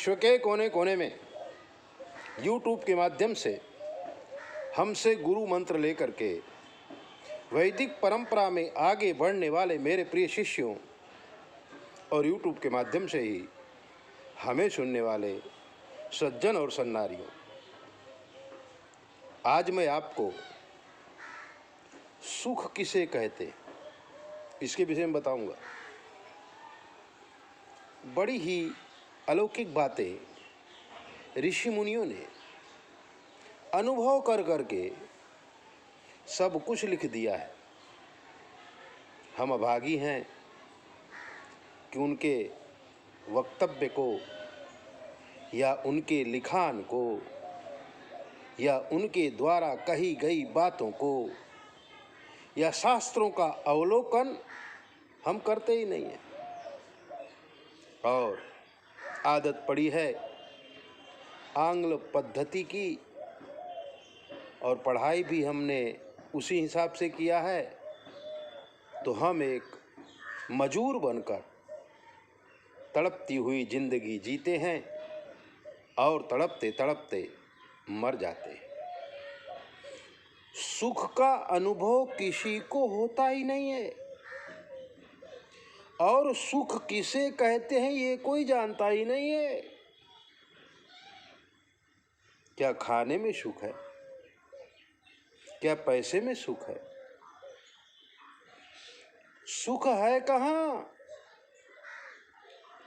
विश्व के कोने कोने में यूट्यूब के माध्यम से हमसे गुरु मंत्र लेकर के वैदिक परंपरा में आगे बढ़ने वाले मेरे प्रिय शिष्यों और यूट्यूब के माध्यम से ही हमें सुनने वाले सज्जन और सन्नारियों, आज मैं आपको सुख किसे कहते इसके विषय में बताऊंगा। बड़ी ही अलौकिक बातें ऋषि मुनियों ने अनुभव कर करके सब कुछ लिख दिया है। हम अभागी हैं कि उनके वक्तव्य को या उनके लिखान को या उनके द्वारा कही गई बातों को या शास्त्रों का अवलोकन हम करते ही नहीं हैं। और आदत पड़ी है आंग्ल पद्धति की, और पढ़ाई भी हमने उसी हिसाब से किया है। तो हम एक मजूर बनकर तड़पती हुई जिंदगी जीते हैं और तड़पते तड़पते मर जाते हैं। सुख का अनुभव किसी को होता ही नहीं है, और सुख किसे कहते हैं ये कोई जानता ही नहीं है। क्या खाने में सुख है? क्या पैसे में सुख है? सुख है कहाँ?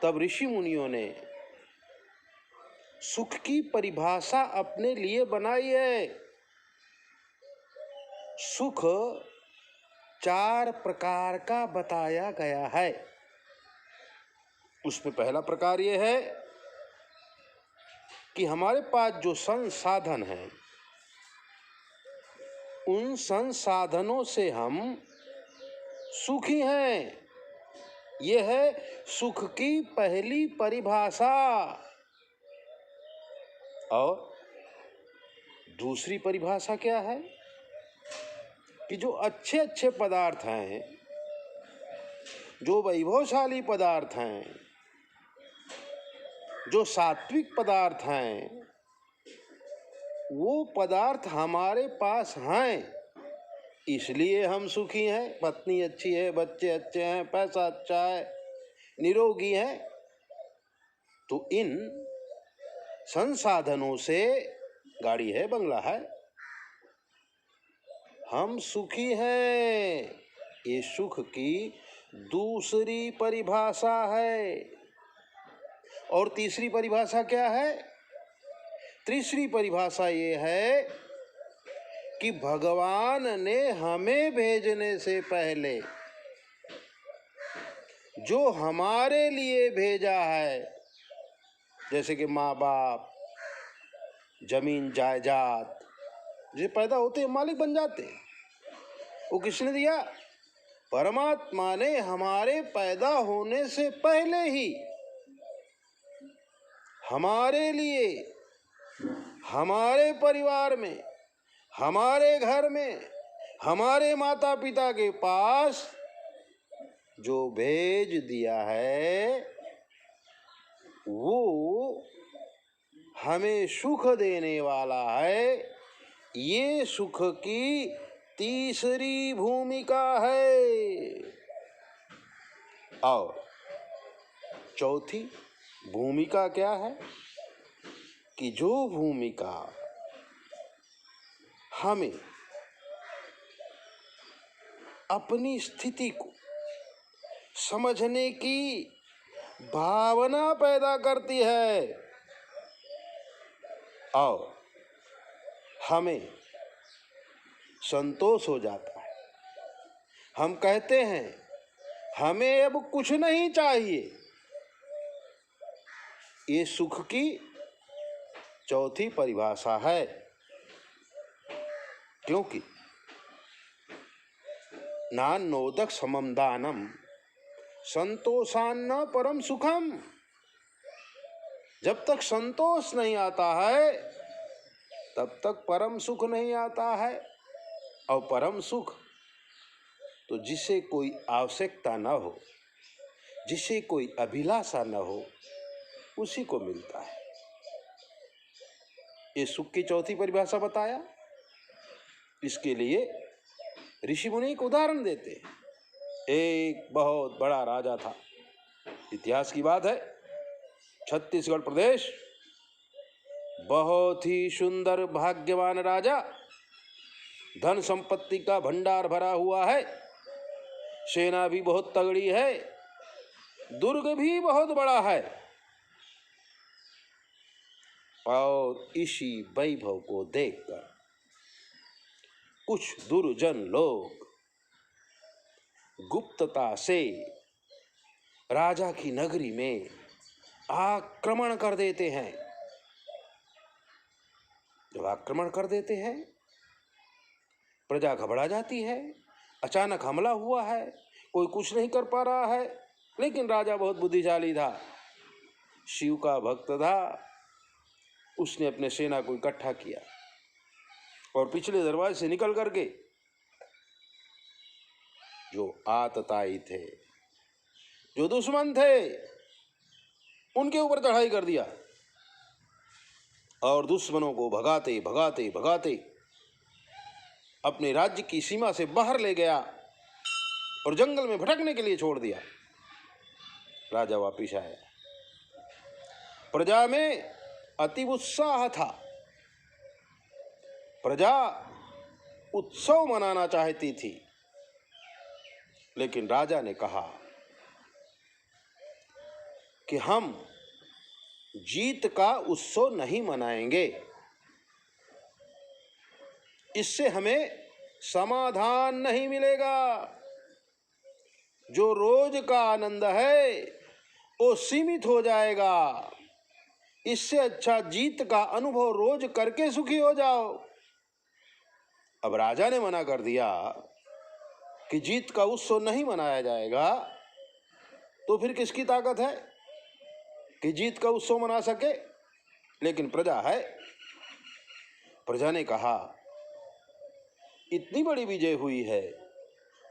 तब ऋषि मुनियों ने सुख की परिभाषा अपने लिए बनाई है। सुख 4 प्रकार का बताया गया है। उसमें पहला प्रकार यह है कि हमारे पास जो संसाधन हैं, उन संसाधनों से हम सुखी हैं। यह है सुख की पहली परिभाषा। और दूसरी परिभाषा क्या है कि जो अच्छे अच्छे पदार्थ हैं, जो वैभवशाली पदार्थ हैं, जो सात्विक पदार्थ हैं, वो पदार्थ हमारे पास हैं, इसलिए हम सुखी हैं। पत्नी अच्छी है, बच्चे अच्छे हैं, पैसा अच्छा है, निरोगी हैं। तो इन संसाधनों से गाड़ी है, बंगला है, हम सुखी हैं। ये सुख की दूसरी परिभाषा है। और तीसरी परिभाषा क्या है? तीसरी परिभाषा ये है कि भगवान ने हमें भेजने से पहले जो हमारे लिए भेजा है, जैसे कि माँ बाप, जमीन जायदाद, जो पैदा होते हैं मालिक बन जाते हैं, वो किसने दिया? परमात्मा ने हमारे पैदा होने से पहले ही हमारे लिए, हमारे परिवार में, हमारे घर में, हमारे माता पिता के पास जो भेज दिया है, वो हमें सुख देने वाला है। ये सुख की तीसरी भूमिका है। और चौथी भूमिका क्या है कि जो भूमिका हमें अपनी स्थिति को समझने की भावना पैदा करती है और हमें संतोष हो जाता है। हम कहते हैं हमें अब कुछ नहीं चाहिए। ये सुख की चौथी परिभाषा है। क्योंकि नान्नोदक समम दानम संतोषान्न परम सुखम। जब तक संतोष नहीं आता है, तब तक परम सुख नहीं आता है। और परम सुख तो जिसे कोई आवश्यकता न हो, जिसे कोई अभिलाषा न हो, उसी को मिलता है। ये सुख की चौथी परिभाषा बताया। इसके लिए ऋषि मुनि एक उदाहरण देते हैं। एक बहुत बड़ा राजा था, इतिहास की बात है। छत्तीसगढ़ प्रदेश, बहुत ही सुंदर भाग्यवान राजा, धन संपत्ति का भंडार भरा हुआ है, सेना भी बहुत तगड़ी है, दुर्ग भी बहुत बड़ा है। और इसी वैभव को देखकर कुछ दुर्जन लोग गुप्तता से राजा की नगरी में आक्रमण कर देते हैं। जब आक्रमण कर देते हैं, प्रजा घबरा जाती है। अचानक हमला हुआ है, कोई कुछ नहीं कर पा रहा है, लेकिन राजा बहुत बुद्धिशाली था, शिव का भक्त था। उसने अपने सेना को इकट्ठा किया और पिछले दरवाजे से निकल करके जो आतताई थे, जो दुश्मन थे, उनके ऊपर चढ़ाई कर दिया और दुश्मनों को भगाते भगाते भगाते अपने राज्य की सीमा से बाहर ले गया और जंगल में भटकने के लिए छोड़ दिया। राजा वापिस आया। प्रजा में अति उत्साह था। प्रजा उत्सव मनाना चाहती थी, लेकिन राजा ने कहा कि हम जीत का उत्सव नहीं मनाएंगे, इससे हमें समाधान नहीं मिलेगा। जो रोज का आनंद है वो सीमित हो जाएगा। इससे अच्छा जीत का अनुभव रोज करके सुखी हो जाओ। अब राजा ने मना कर दिया कि जीत का उत्सव नहीं मनाया जाएगा, तो फिर किसकी ताकत है कि जीत का उत्सव मना सके? लेकिन प्रजा है। प्रजा ने कहा, इतनी बड़ी विजय हुई है,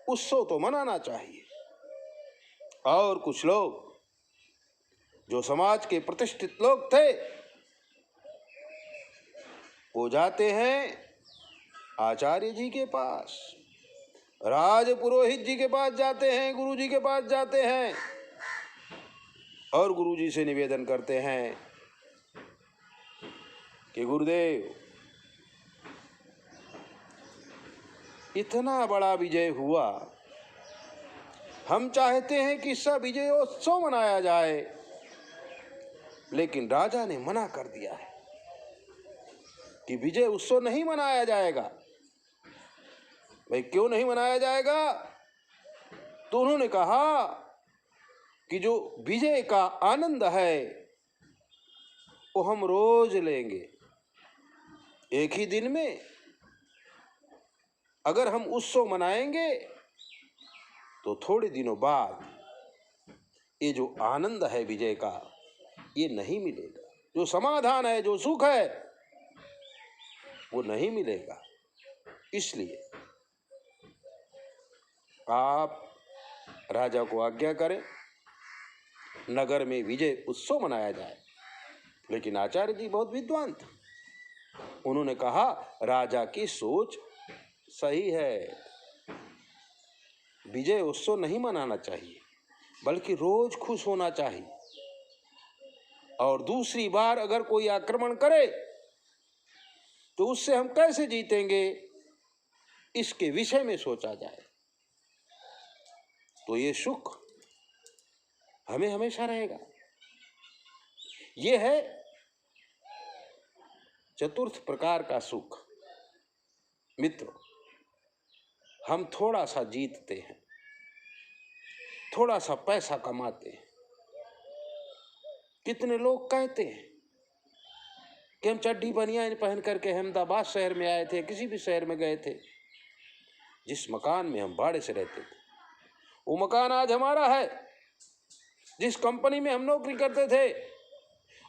उत्सव तो मनाना चाहिए। और कुछ लोग जो समाज के प्रतिष्ठित लोग थे, वो जाते हैं आचार्य जी के पास, राज पुरोहित जी के पास जाते हैं, गुरु जी के पास जाते हैं और गुरु जी से निवेदन करते हैं कि गुरुदेव, इतना बड़ा विजय हुआ, हम चाहते हैं कि इसका विजयोत्सव मनाया जाए, लेकिन राजा ने मना कर दिया है कि विजय उत्सव नहीं मनाया जाएगा। भाई क्यों नहीं मनाया जाएगा? तो उन्होंने कहा कि जो विजय का आनंद है वो हम रोज लेंगे। एक ही दिन में अगर हम उत्सव मनाएंगे तो थोड़े दिनों बाद ये जो आनंद है विजय का, ये नहीं मिलेगा। जो समाधान है, जो सुख है, वो नहीं मिलेगा। इसलिए आप राजा को आज्ञा करें, नगर में विजय उत्सव मनाया जाए। लेकिन आचार्य जी बहुत विद्वान थे। उन्होंने कहा, राजा की सोच सही है, विजय उत्सव नहीं मनाना चाहिए, बल्कि रोज खुश होना चाहिए। और दूसरी बार अगर कोई आक्रमण करे तो उससे हम कैसे जीतेंगे, इसके विषय में सोचा जाए, तो ये सुख हमें हमेशा रहेगा। ये है चतुर्थ प्रकार का सुख। मित्रों, हम थोड़ा सा जीतते हैं, थोड़ा सा पैसा कमाते हैं। कितने लोग कहते हैं कि हम चड्डी बनियान पहन करके अहमदाबाद शहर में आए थे, किसी भी शहर में गए थे। जिस मकान में हम भाड़े से रहते थे, वो मकान आज हमारा है। जिस कंपनी में हम नौकरी करते थे,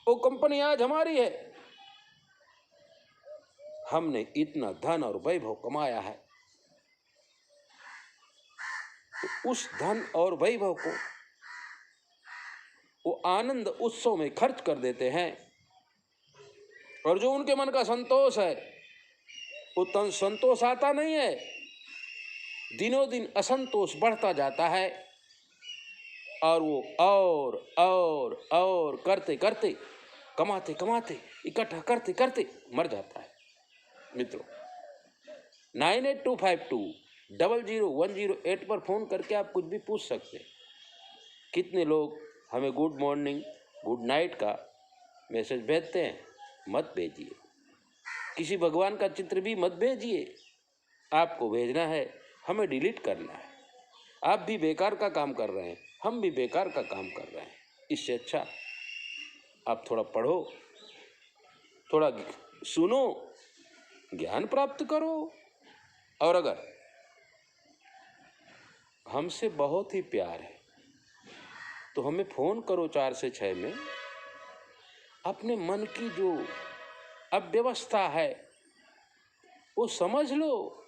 वो कंपनी आज हमारी है। हमने इतना धन और वैभव कमाया है, तो उस धन और वैभव को वो आनंद उत्सव में खर्च कर देते हैं, और जो उनके मन का संतोष है वो संतोष आता नहीं है, दिनों दिन असंतोष बढ़ता जाता है, और वो और करते करते, कमाते कमाते, इकट्ठा करते करते मर जाता है। मित्रों, 9825200108 पर फोन करके आप कुछ भी पूछ सकते हैं। कितने लोग हमें गुड मॉर्निंग, गुड नाइट का मैसेज भेजते हैं, मत भेजिए। किसी भगवान का चित्र भी मत भेजिए। आपको भेजना है, हमें डिलीट करना है। आप भी बेकार का काम कर रहे हैं, हम भी बेकार का काम कर रहे हैं। इससे अच्छा आप थोड़ा पढ़ो, थोड़ा सुनो, ज्ञान प्राप्त करो। और अगर हमसे बहुत ही प्यार है तो हमें फ़ोन करो 4 से 6 में। अपने मन की जो अव्यवस्था है वो समझ लो।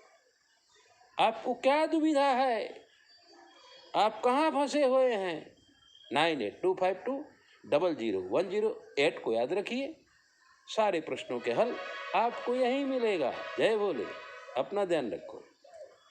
आपको क्या दुविधा है, आप कहाँ फंसे हुए हैं। 9825200108 को याद रखिए। सारे प्रश्नों के हल आपको यहीं मिलेगा। जय भोले। अपना ध्यान रखो।